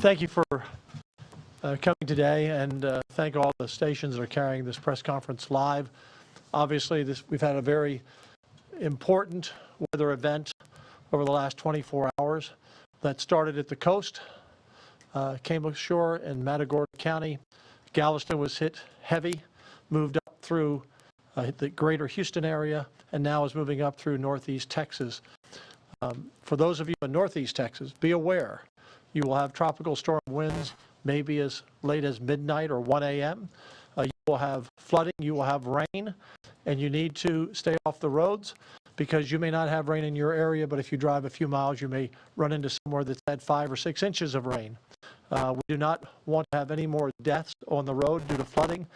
Thank you for coming today, and thank all the stations that are carrying this press conference live. Obviously, we've had a very important weather event over the last 24 hours that started at the coast, came ashore in Matagorda County. Galveston was hit heavy, moved up through the greater Houston area, and now is moving up through northeast Texas. For those of you in northeast Texas, be aware you will have tropical storm winds maybe as late as midnight or 1 a.m. You will have flooding, you will have rain, and you need to stay off the roads because you may not have rain in your area, but if you drive a few miles, you may run into somewhere that's had 5 or 6 inches of rain. We do not want to have any more deaths on the road due to flooding.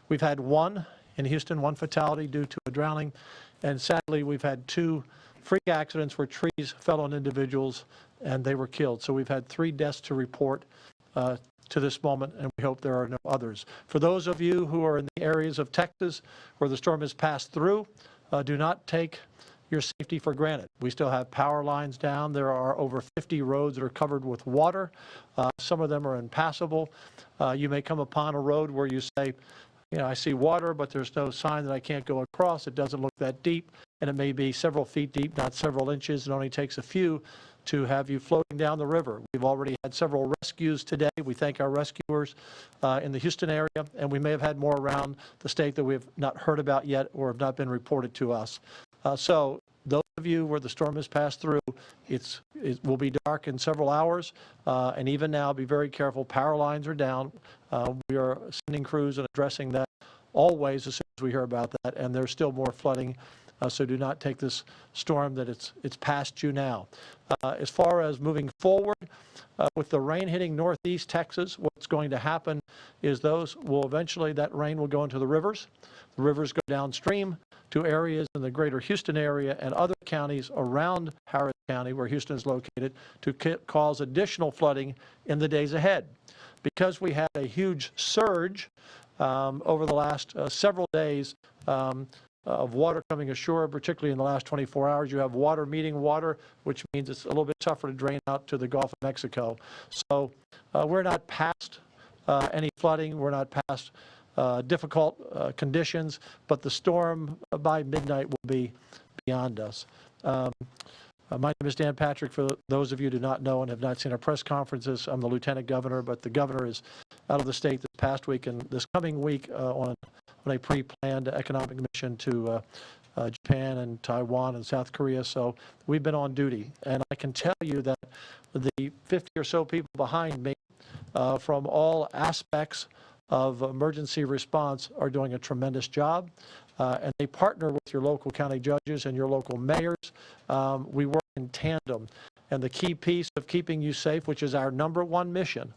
We've had 1 in Houston, 1 fatality due to a drowning, and sadly we've had 2 freak accidents where trees fell on individuals and they were killed. So we've had 3 deaths to report to this moment, and we hope there are no others. For those of you who are in the areas of Texas where the storm has passed through, do not take your safety for granted. We still have power lines down. There are over 50 roads that are covered with water. Some of them are impassable. You may come upon a road where you say, you know, I see water, but there's no sign that I can't go across. It doesn't look that deep, and it may be several feet deep, not several inches. It only takes a few to have you floating down the river. We've already had several rescues today. We thank our rescuers in the Houston area, and we may have had more around the state that we have not heard about yet or have not been reported to us. So those of you where the storm has passed through, it will be dark in several hours, and even now be very careful. Power lines are down. We are sending crews and addressing that always as soon as we hear about that, and there's still more flooding. So do not take this storm that it's past you now. As far as moving forward, with the rain hitting northeast Texas, what's going to happen is that rain will go into the rivers. The rivers go downstream to areas in the greater Houston area and other counties around Harris County, where Houston is located, to cause additional flooding in the days ahead. Because we had a huge surge over the last several days, of water coming ashore, particularly in the last 24 hours. You have water meeting water, which means it's a little bit tougher to drain out to the Gulf of Mexico. So we're not past any flooding. We're not past difficult conditions, but the storm by midnight will be beyond us. My name is Dan Patrick. For those of you who do not know and have not seen our press conferences, I'm the Lieutenant Governor, but the Governor is out of the state this past week and this coming week on a pre-planned economic mission to Japan and Taiwan and South Korea. So we've been on duty. And I can tell you that the 50 or so people behind me from all aspects of emergency response are doing a tremendous job. And they partner with your local county judges and your local mayors. We work in tandem. And the key piece of keeping you safe, which is our #1 mission,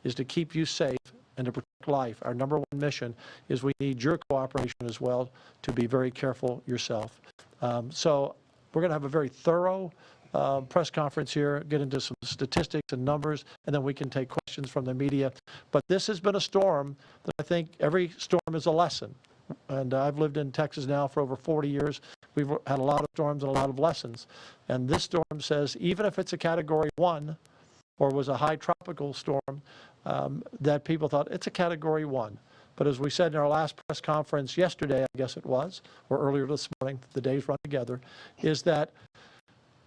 is to keep you safe and to protect life. Our #1 mission is we need your cooperation as well to be very careful yourself. So we're going to have a very thorough press conference here, get into some statistics and numbers, and then we can take questions from the media. But this has been a storm that I think every storm is a lesson. And I've lived in Texas now for over 40 years. We've had a lot of storms and a lot of lessons. And this storm says, even if it's a Category 1 or was a high tropical storm, that people thought it's a Category 1. But as we said in our last press conference yesterday, I guess it was, or earlier this morning, the days run together, is that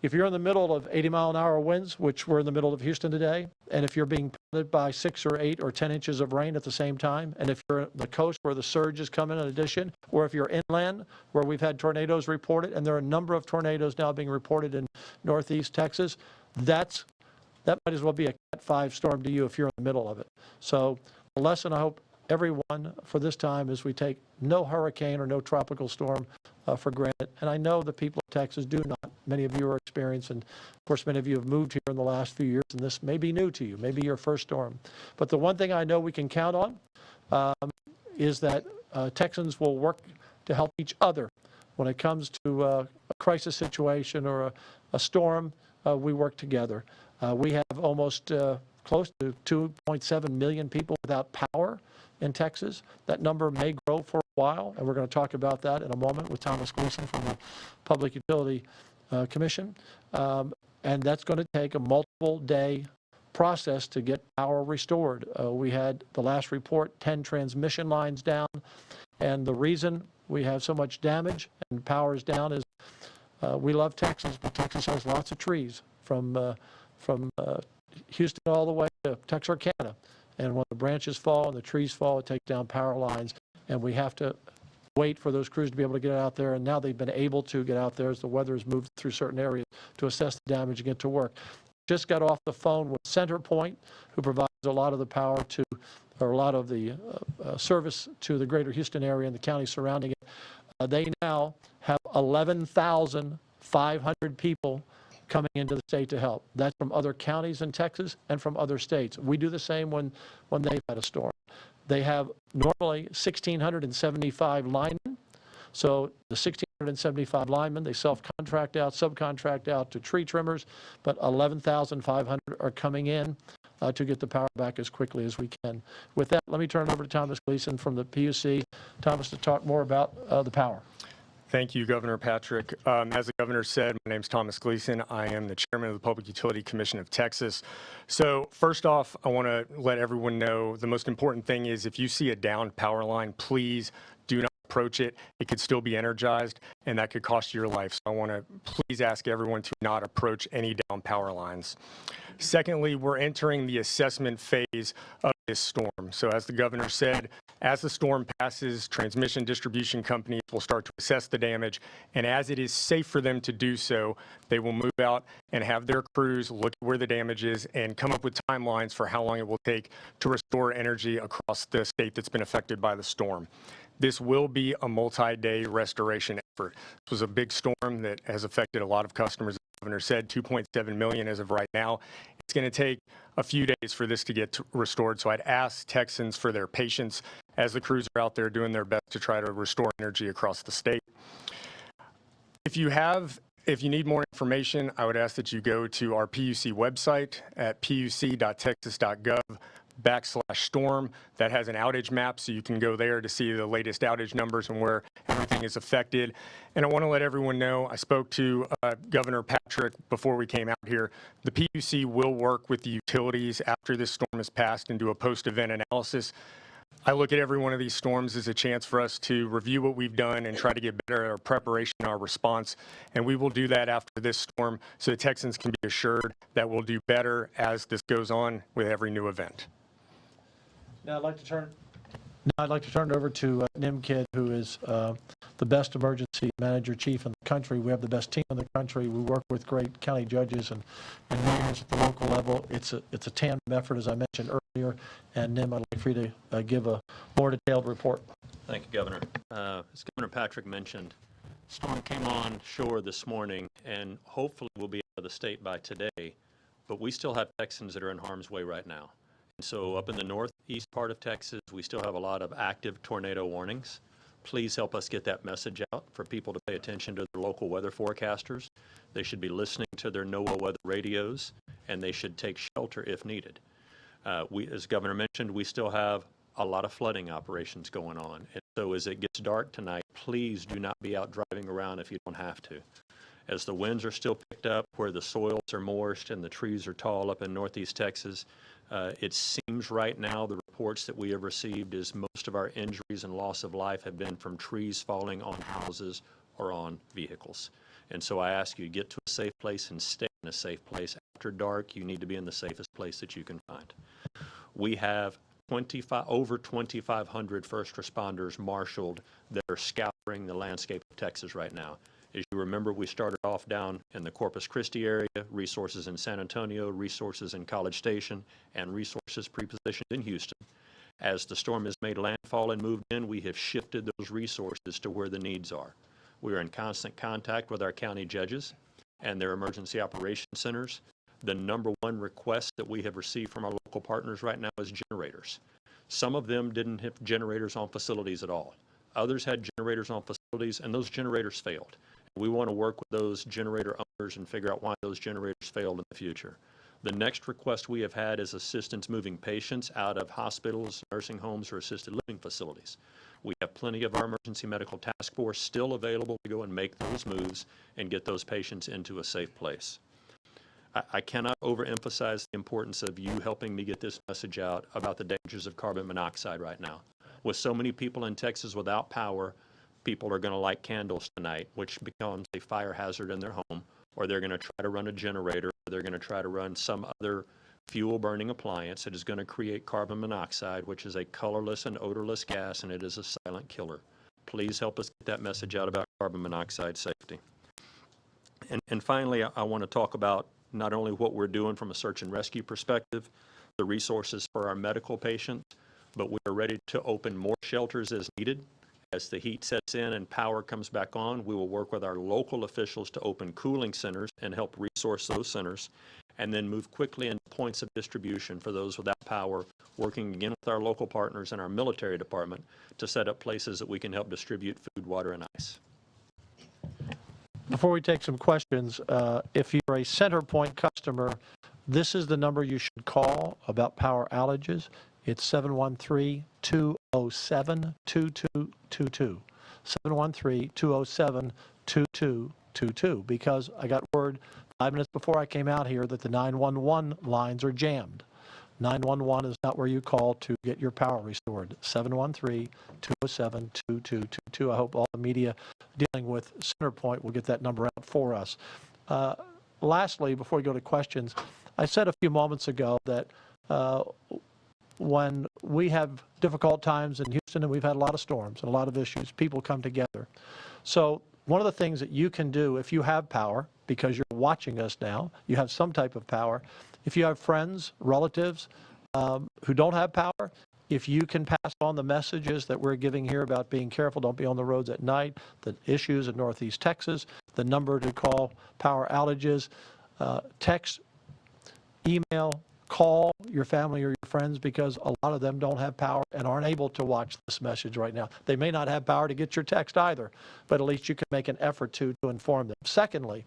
if you're in the middle of 80-mile-an-hour winds, which we're in the middle of Houston today, and if you're being pelted by 6 or 8 or 10 inches of rain at the same time, and if you're at the coast where the surge is coming in addition, or if you're inland where we've had tornadoes reported, and there are a number of tornadoes now being reported in northeast Texas, that might as well be a Cat 5 storm to you if you're in the middle of it. So the lesson I hope everyone for this time is we take no hurricane or no tropical storm for granted. And I know the people of Texas do not. Many of you are experienced, and of course many of you have moved here in the last few years, and this may be new to you, maybe your first storm. But the one thing I know we can count on is that Texans will work to help each other. When it comes to a crisis situation or a storm, we work together. We have almost close to 2.7 million people without power in Texas. That number may grow for a while, and we're going to talk about that in a moment with Thomas Gleason from the Public Utility Commission. And that's going to take a multiple day process to get power restored. We had the last report, 10 transmission lines down, and the reason we have so much damage and power is down is we love Texas, but Texas has lots of trees from Houston all the way to Texarkana. And when the branches fall and the trees fall, it takes down power lines, and we have to wait for those crews to be able to get out there. And now they've been able to get out there as the weather has moved through certain areas to assess the damage and get to work. Just got off the phone with CenterPoint, who provides a lot of the power to, or a lot of the service to the greater Houston area and the county surrounding it. They now have 11,500 people coming into the state to help. That's from other counties in Texas and from other states. We do the same when they've had a storm. They have normally 1,675 linemen. So the 1,675 linemen, they self-contract out, subcontract out to tree trimmers, but 11,500 are coming in to get the power back as quickly as we can. With that, let me turn it over to Thomas Gleason from the PUC. Thomas, to talk more about the power. Thank you, Governor Patrick. As the governor said, my name is Thomas Gleason. I am the chairman of the Public Utility Commission of Texas. So first off, I want to let everyone know the most important thing is if you see a downed power line, please do not approach it. It could still be energized, and that could cost you your life. So I want to please ask everyone to not approach any downed power lines. Secondly, we're entering the assessment phase of this storm. So as the governor said, as the storm passes, transmission distribution companies will start to assess the damage, and as it is safe for them to do so, they will move out and have their crews look at where the damage is and come up with timelines for how long it will take to restore energy across the state that's been affected by the storm. This will be a multi-day restoration effort. This was a big storm that has affected a lot of customers. The governor said 2.7 million as of right now. It's going to take a few days for this to get restored. So I'd ask Texans for their patience as the crews are out there doing their best to try to restore energy across the state. If you need more information, I would ask that you go to our PUC website at puc.texas.gov/storm. That has an outage map, so you can go there to see the latest outage numbers and where everything is affected. And I want to let everyone know, I spoke to Governor Patrick before we came out here. The PUC will work with the utilities after this storm has passed and do a post-event analysis. I look at every one of these storms as a chance for us to review what we've done and try to get better at our preparation, our response, and we will do that after this storm so that Texans can be assured that we'll do better as this goes on with every new event. Now I'd like to turn it over to Nim Kidd, who is the best emergency manager chief in the country. We have the best team in the country. We work with great county judges and mayors at the local level. It's a tandem effort, as I mentioned earlier. And Nim, I'd like for you to give a more detailed report. Thank you, Governor. As Governor Patrick mentioned, storm came on shore this morning, and hopefully we'll be out of the state by today. But we still have Texans that are in harm's way right now. And so up in the northeast part of Texas, we still have a lot of active tornado warnings. Please help us get that message out for people to pay attention to their local weather forecasters. They should be listening to their NOAA weather radios, and they should take shelter if needed. As Governor mentioned, we still have a lot of flooding operations going on. And so as it gets dark tonight, please do not be out driving around if you don't have to. As the winds are still picked up, where the soils are moist and the trees are tall up in northeast Texas, it seems right now the reports that we have received is most of our injuries and loss of life have been from trees falling on houses or on vehicles. And so I ask you, get to a safe place and stay in a safe place. After dark, you need to be in the safest place that you can find. We have over 2,500 first responders marshaled that are scouring the landscape of Texas right now. As you remember, we started off down in the Corpus Christi area, resources in San Antonio, resources in College Station, and resources pre-positioned in Houston. As the storm has made landfall and moved in, we have shifted those resources to where the needs are. We are in constant contact with our county judges and their emergency operations centers. The number one request that we have received from our local partners right now is generators. Some of them didn't have generators on facilities at all. Others had generators on facilities, and those generators failed. We want to work with those generator owners and figure out why those generators failed in the future. The next request we have had is assistance moving patients out of hospitals, nursing homes, or assisted living facilities. We have plenty of our emergency medical task force still available to go and make those moves and get those patients into a safe place. I cannot overemphasize the importance of you helping me get this message out about the dangers of carbon monoxide right now. With so many people in Texas without power, people are going to light candles tonight, which becomes a fire hazard in their home, or they're going to try to run a generator, or they're going to try to run some other fuel burning appliance that is going to create carbon monoxide, which is a colorless and odorless gas, and it is a silent killer. Please help us get that message out about carbon monoxide safety. And finally, I want to talk about not only what we're doing from a search and rescue perspective, the resources for our medical patients, but we are ready to open more shelters as needed. As the heat sets in and power comes back on, we will work with our local officials to open cooling centers and help resource those centers, and then move quickly into points of distribution for those without power, working again with our local partners and our military department to set up places that we can help distribute food, water, and ice. Before we take some questions, if you're a CenterPoint customer, this is the number you should call about power outages. It's 713-207-2222. 713-207-2222, because I got word 5 minutes before I came out here that the 911 lines are jammed. 911 is not where you call to get your power restored. 713-207-2222. I hope all the media dealing with CenterPoint will get that number out for us. Lastly, before we go to questions, I said a few moments ago that when we have difficult times in Houston, and we've had a lot of storms and a lot of issues, people come together. So one of the things that you can do if you have power, because you're watching us now, you have some type of power. If you have friends, relatives who don't have power, if you can pass on the messages that we're giving here about being careful, don't be on the roads at night, the issues in Northeast Texas, the number to call power outages, text, email, call your family or your friends, because a lot of them don't have power and aren't able to watch this message right now. They may not have power to get your text either, but at least you can make an effort to inform them. Secondly,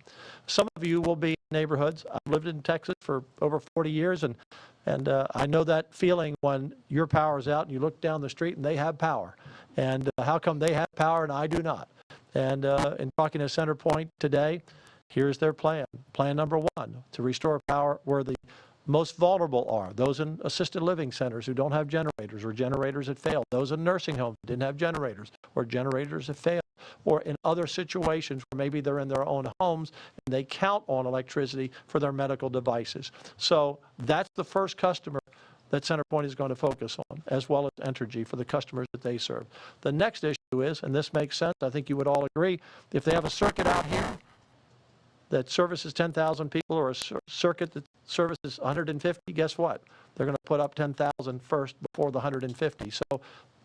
some of you will be in neighborhoods. I've lived in Texas for over 40 years, and I know that feeling when your power is out and you look down the street and they have power. And how come they have power and I do not? And in talking to CenterPoint today, here's their plan. Plan number 1, to restore power where the most vulnerable are those in assisted living centers who don't have generators, or generators that failed, those in nursing homes that didn't have generators, or generators that failed, or in other situations where maybe they're in their own homes and they count on electricity for their medical devices. So that's the first customer that CenterPoint is going to focus on, as well as Entergy for the customers that they serve. The next issue is, and this makes sense, I think you would all agree, if they have a circuit out here that services 10,000 people, or a circuit that services 150, guess what? They're going to put up 10,000 first before the 150. So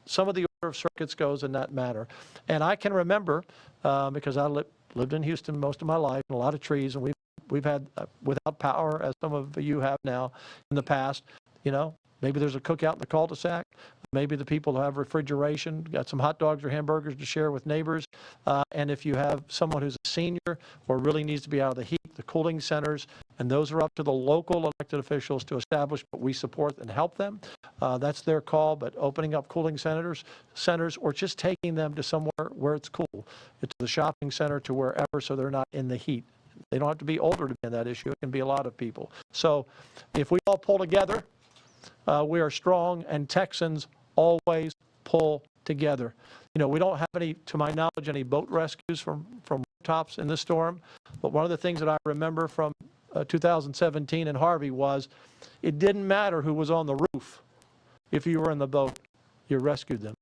some of the order of circuits goes in that manner. And I can remember, because I lived in Houston most of my life, and a lot of trees, and we've had without power, as some of you have now in the past. You know, maybe there's a cookout in the cul-de-sac. Maybe the people who have refrigeration got some hot dogs or hamburgers to share with neighbors. And if you have someone who's a senior or really needs to be out of the heat, the cooling centers, and those are up to the local elected officials to establish, but we support and help them. That's their call, but opening up cooling centers, or just taking them to somewhere where it's cool, to the shopping center, to wherever, so they're not in the heat. They don't have to be older to be in that issue. It can be a lot of people. So if we all pull together, we are strong, and Texans always pull together. You know, we don't have any, to my knowledge, any boat rescues from rooftops in this storm, but one of the things that I remember from 2017 and Harvey was it didn't matter who was on the roof. If you were in the boat, you rescued them.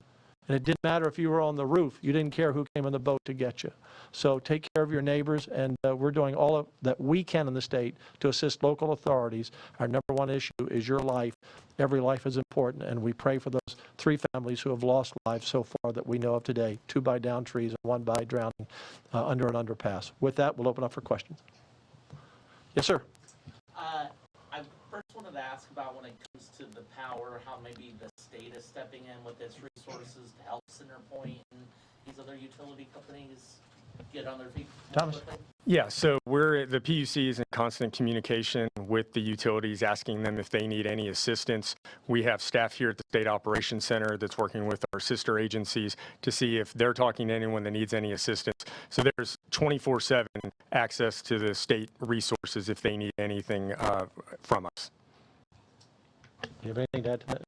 And it didn't matter if you were on the roof. You didn't care who came in the boat to get you. So take care of your neighbors, and we're doing all of that we can in the state to assist local authorities. Our number 1 issue is your life. Every life is important, and we pray for those 3 families who have lost lives so far that we know of today, 2 by downed trees and 1 by drowning under an underpass. With that, we'll open up for questions. Yes, sir. I first wanted to ask about, when it comes to the power, how maybe the state is stepping in with its resources to help CenterPoint and these other utility companies get on their feet. Thomas? Yeah, so the PUC is in constant communication with the utilities, asking them if they need any assistance. We have staff here at the State Operations Center that's working with our sister agencies to see if they're talking to anyone that needs any assistance. So there's 24/7 access to the state resources if they need anything from us. You have anything to add to that?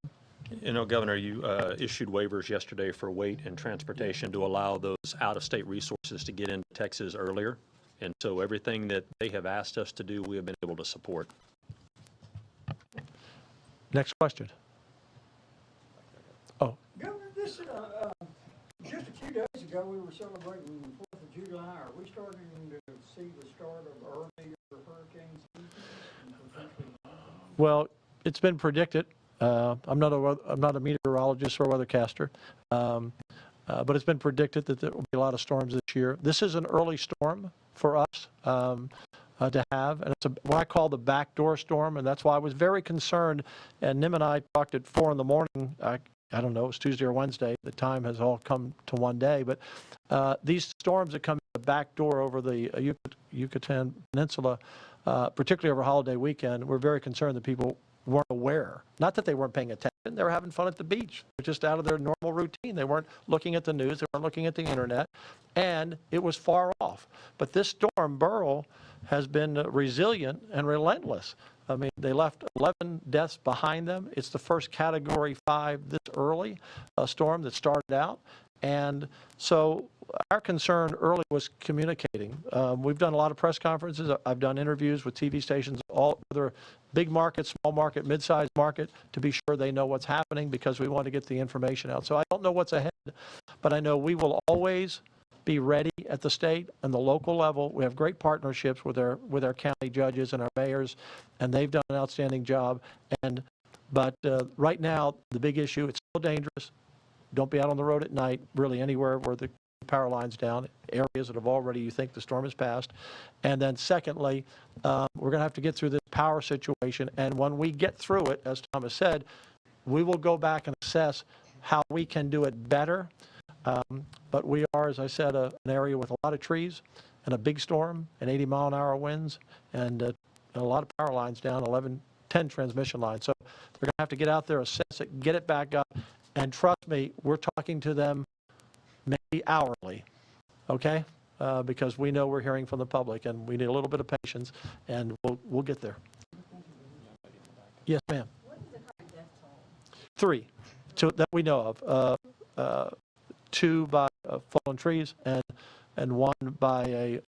You know, Governor, you issued waivers yesterday for weight and transportation to allow those out-of-state resources to get into Texas earlier. And so everything that they have asked us to do, we have been able to support. Next question. Oh, Governor, this, just a few days ago, we were celebrating the 4th of July. Are we starting to see the start of earlier hurricane season? well, it's been predicted. I'm not a meteorologist or weathercaster, but it's been predicted that there will be a lot of storms this year. This is an early storm for us to have, and it's what I call the backdoor storm, and that's why I was very concerned. And Nim and I talked at 4 in the morning. I don't know, it was Tuesday or Wednesday. The time has all come to one day, but these storms that come in the back door over the Yucatan Peninsula, particularly over holiday weekend, we're very concerned that people weren't aware. Not that they weren't paying attention, they were having fun at the beach. They're just out of their normal routine. They weren't looking at the news, they weren't looking at the internet, and it was far off. But this storm, Beryl, has been resilient and relentless. I mean, they left 11 deaths behind them. It's the first Category 5 this early storm that started out. And so our concern early was communicating. We've done a lot of press conferences. I've done interviews with TV stations, all whether big market, small market, mid-sized market, to be sure they know what's happening because we want to get the information out. So I don't know what's ahead, but I know we will always be ready at the state and the local level. We have great partnerships with our county judges and our mayors, and they've done an outstanding job. But right now, the big issue, it's still dangerous. Don't be out on the road at night, really anywhere where the power line's down, areas that have already, you think the storm has passed. And then secondly, we're going to have to get through this power situation. And when we get through it, as Thomas said, we will go back and assess how we can do it better. But we are, as I said, an area with a lot of trees and a big storm and 80-mile-an-hour winds and a lot of power lines down, 10 transmission lines. So they're going to have to get out there, assess it, get it back up. And trust me, we're talking to them maybe hourly, okay? Because we know we're hearing from the public, and we need a little bit of patience, and we'll get there. Yes, ma'am. What is the current death toll? 3, that we know of. 2 by fallen trees, and 1 by a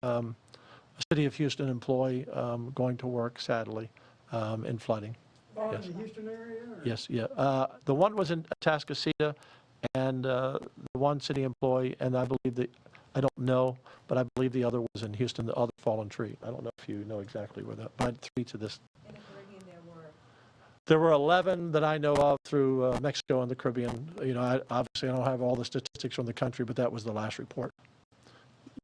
City of Houston employee going to work, sadly, in flooding. Yes. In the Houston area? Or? Yes, yeah. The one was in Atascocita, and the one city employee, and I believe I don't know, but I believe the other was in Houston, the other fallen tree. I don't know if you know exactly where that, but 3 to this. In the Caribbean, There were 11 that I know of through Mexico and the Caribbean. You know, obviously I don't have all the statistics from the country, but that was the last report.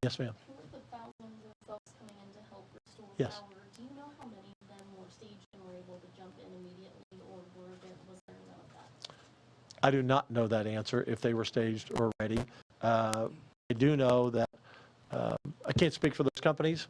Yes, ma'am. With the thousands of folks coming in to help restore Yes. power, do you know how many of them were staged and were able to jump in immediately, or was there none of that? I do not know that answer, if they were staged or ready. I do know that, I can't speak for those companies.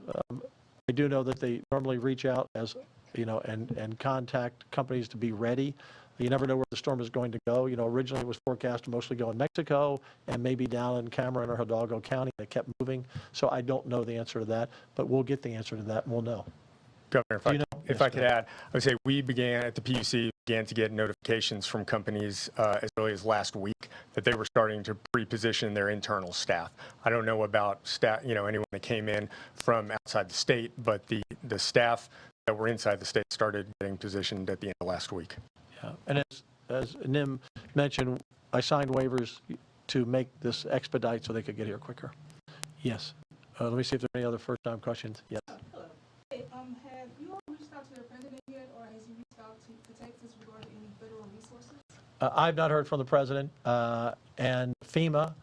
I do know that they normally reach out as, you know, and contact companies to be ready. You never know where the storm is going to go. You know, originally it was forecast to mostly go in Mexico and maybe down in Cameron or Hidalgo County. They kept moving. So I don't know the answer to that, but we'll get the answer to that and we'll know. Governor, if Yes, I could add, I would say we began at the PUC began to get notifications from companies as early as last week that they were starting to pre-position their internal staff. I don't know about staff, you know, anyone that came in from outside the state, but the staff that were inside the state started getting positioned at the end of last week. Yeah. And as Nim mentioned, I signed waivers to make this expedite so they could get here quicker. Yes. Let me see if there are any other first-time questions. Yes. Hey, have you all reached out to the president yet, or has he reached out to Texas regarding any federal resources? I've not heard from the president, and FEMA,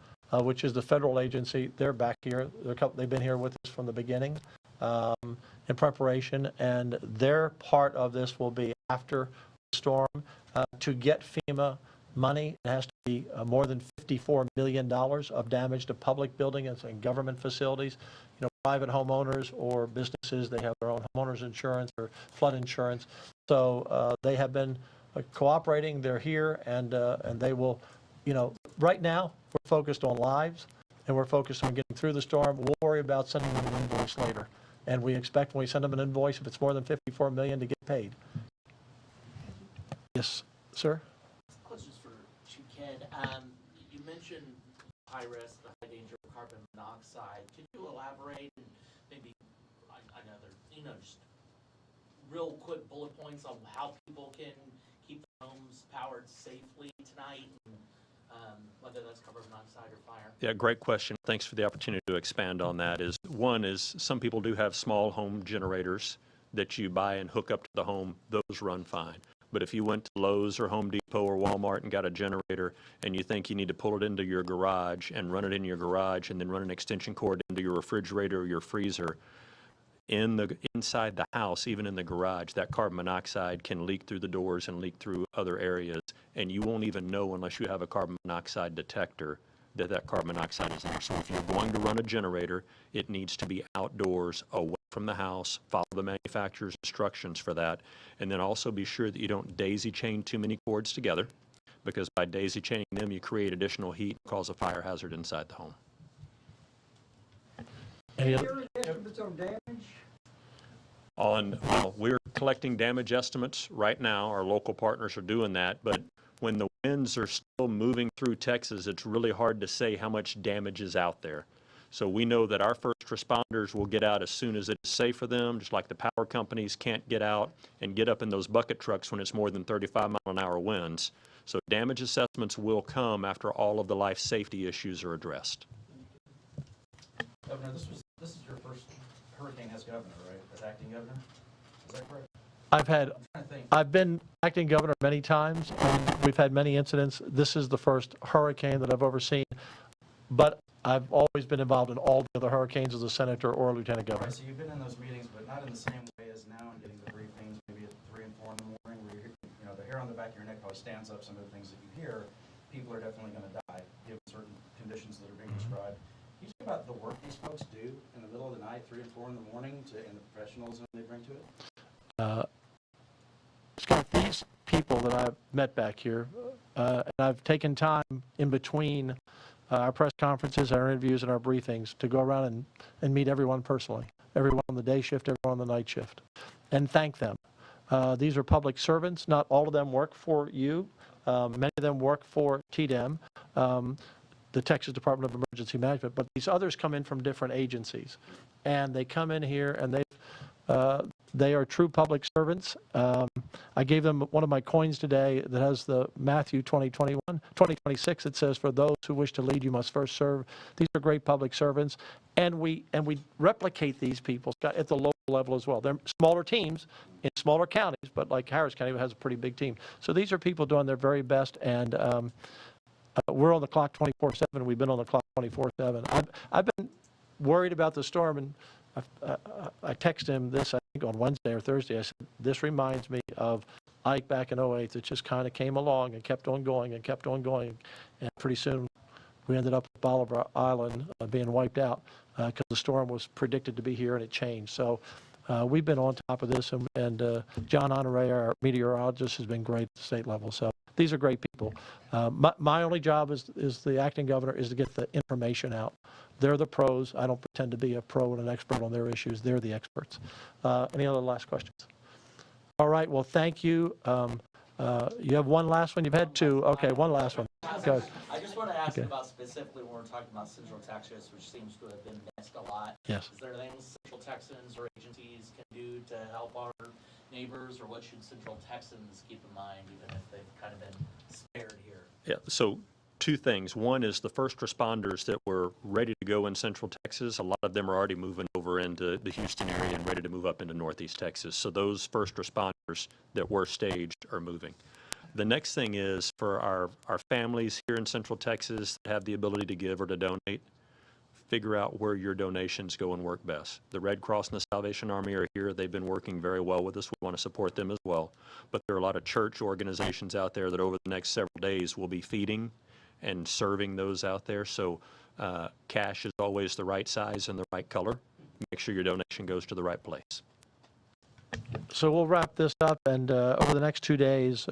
which is the federal agency, they're back here. They've been here with us from the beginning in preparation, and their part of this will be after the storm. To get FEMA money, it has to be more than $54 million of damage to public buildings and government facilities. You know, private homeowners or businesses, they have their own homeowners insurance or flood insurance. So they have been cooperating. They're here, and they will, you know, right now we're focused on lives and we're focused on getting through the storm. We'll worry about sending them an invoice later. And we expect when we send them an invoice, if it's more than $54 million, to get paid. Yes, sir? Questions for Chief Kidd. You mentioned high risk, the high danger of carbon monoxide. Could you elaborate and maybe another, just real quick bullet points on how people can keep their homes powered safely tonight, and whether that's carbon monoxide or fire? Yeah, great question. Thanks for the opportunity to expand on that. One is some people do have small home generators that you buy and hook up to the home. Those run fine. But if you went to Lowe's or Home Depot or Walmart and got a generator and you think you need to pull it into your garage and run it in your garage and then run an extension cord into your refrigerator or your freezer, inside the house, even in the garage, that carbon monoxide can leak through the doors and leak through other areas, and you won't even know unless you have a carbon monoxide detector that carbon monoxide is there. So if you're going to run a generator, it needs to be outdoors, away from the house. Follow the manufacturer's instructions for that, and then also be sure that you don't daisy chain too many cords together, because by daisy chaining them, you create additional heat and cause a fire hazard inside the home. Any Any other? early estimates on damage? Well, we're collecting damage estimates right now. Our local partners are doing that, but when the winds are still moving through Texas, it's really hard to say how much damage is out there. So we know that our first responders will get out as soon as it is safe for them, just like the power companies can't get out and get up in those bucket trucks when it's more than 35-mile-an-hour winds. So damage assessments will come after all of the life safety issues are addressed. Governor, this is your first hurricane as governor, right? As acting governor? Is that correct? I've been acting governor many times, and we've had many incidents. This is the first hurricane that I've overseen, but I've always been involved in all the other hurricanes as a senator or a lieutenant governor. Right, so you've been in those meetings, but not in the same way as now and getting the briefings, maybe at 3 and 4 in the morning, where the hair on the back of your neck probably stands up. Some of the things that you hear, people are definitely going to die given certain conditions that are being described. Can you talk about the work these folks do in the middle of the night, 3 and 4 in the morning, and the professionalism they bring to it? Scott, these people that I've met back here, and I've taken time in between our press conferences, our interviews, and our briefings to go around and meet everyone personally, everyone on the day shift, everyone on the night shift, and thank them. These are public servants. Not all of them work for you. Many of them work for TDEM, the Texas Department of Emergency Management, but these others come in from different agencies, and they come in here and they are true public servants. I gave them one of my coins today that has the Matthew 20:26. It says, "For those who wish to lead, you must first serve." These are great public servants, and we replicate these people at the local level as well. They're smaller teams in smaller counties, but like Harris County has a pretty big team. So these are people doing their very best, and we're on the clock 24/7. We've been on the clock 24/7. I've been worried about the storm, and I texted him this, I think, on Wednesday or Thursday. I said, this reminds me of Ike back in 08 that just kind of came along and kept on going and kept on going. And pretty soon we ended up with Bolivar Island being wiped out because the storm was predicted to be here and it changed. So we've been on top of this, and John Honore, our meteorologist, has been great at the state level. So these are great people. My only job as the acting governor is to get the information out. They're the pros. I don't pretend to be a pro and an expert on their issues. They're the experts. Any other last questions? All right. Well, thank you. You have one last one? You've had two. Okay, one last one. Go ahead. I just want to ask Okay. about specifically when we're talking about Central Texas, which seems to have been missed a lot. Yes. Is there things Central Texans or agencies can do to help our neighbors, or what should Central Texans keep in mind, even if they've kind of been spared here? Yeah, so two things. One is the first responders that were ready to go in Central Texas. A lot of them are already moving over into the Houston area and ready to move up into Northeast Texas. So those first responders that were staged are moving. The next thing is for our families here in Central Texas that have the ability to give or to donate, figure out where your donations go and work best. The Red Cross and the Salvation Army are here. They've been working very well with us. We want to support them as well. But there are a lot of church organizations out there that over the next several days will be feeding and serving those out there. So cash is always the right size and the right color. Make sure your donation goes to the right place. So we'll wrap this up, and over the next 2 days,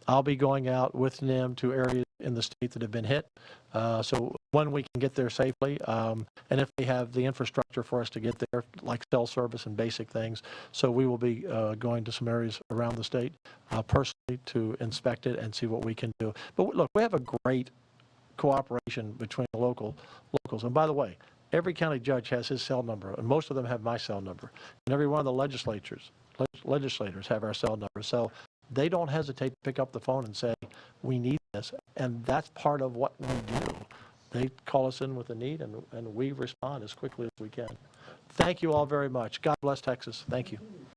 I'll be going out with NIM to areas in the state that have been hit. So when we can get there safely, and if they have the infrastructure for us to get there, like cell service and basic things. So we will be going to some areas around the state personally to inspect it and see what we can do. But look, we have a great cooperation between the locals. And by the way, every county judge has his cell number, and most of them have my cell number. And every one of the legislators have our cell number. So they don't hesitate to pick up the phone and say, we need this. And that's part of what we do. They call us in with a need, and we respond as quickly as we can. Thank you all very much. God bless Texas. Thank you.